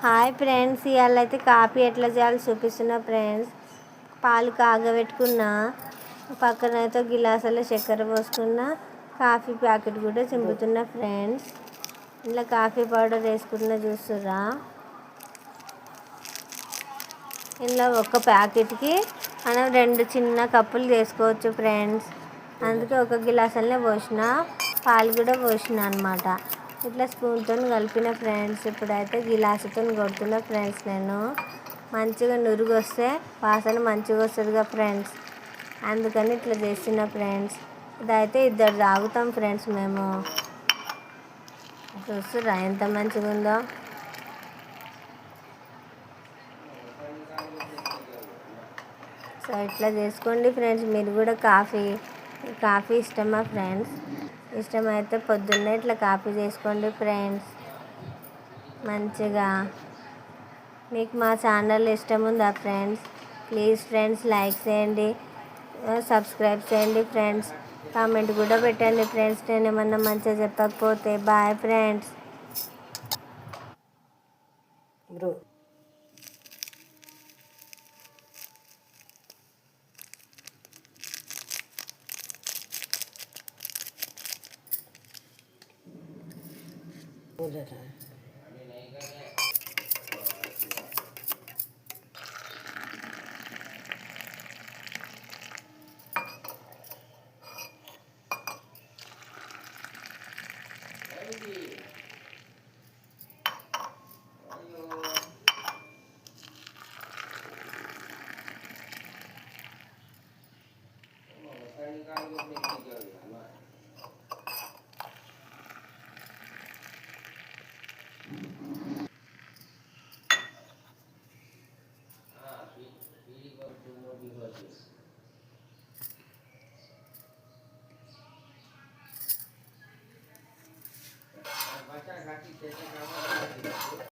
Hi friends, ఇవాళ అయితే coffee ఎట్లా చేయాలో చూపిస్తున్నా ఫ్రెండ్స్. పాలు కాగబెట్టుకున్నా, పక్కన అయితే గిలాసులో చక్కెర పోసుకున్నా, కాఫీ ప్యాకెట్ కూడా చింపుతున్నా ఫ్రెండ్స్. ఇలా కాఫీ పౌడర్ వేసుకున్న చూస్తురా. ఇలా ఒక ప్యాకెట్కి మనం 2 చిన్న కప్పులు చేసుకోవచ్చు ఫ్రెండ్స్. అందుకే ఒక గిలాసులనే పోసిన, పాలు కూడా పోసిన అనమాట. ఇట్లా స్పూన్తో కలిపిన ఫ్రెండ్స్. ఇప్పుడైతే గిలాసుతో కొడుతున్నా ఫ్రెండ్స్. నేను మంచిగా నురుగు వస్తే వాసన మంచిగా వస్తుందిగా ఫ్రెండ్స్, అందుకని ఇట్లా చేస్తున్నా ఫ్రెండ్స్. ఇదైతే 2 తాగుతాం ఫ్రెండ్స్ మేము. చూస్తురా ఎంత మంచిగా ఉందో. సో ఇట్లా చేసుకోండి ఫ్రెండ్స్. మీరు కూడా కాఫీ ఇష్టమా ఫ్రెండ్స్? ఇష్టమైతే పొద్దున్నే ఇట్లా కాఫీ చేసుకోండి ఫ్రెండ్స్ మంచిగా. మీకు మా ఛానల్ ఇష్టం ఉందా ఫ్రెండ్స్? ప్లీజ్ ఫ్రెండ్స్ లైక్ చేయండి, సబ్స్క్రైబ్ చేయండి ఫ్రెండ్స్. కామెంట్ కూడా పెట్టండి ఫ్రెండ్స్ నేను ఏమన్నా మంచిగా చెప్పకపోతే. Bye friends. బ్రో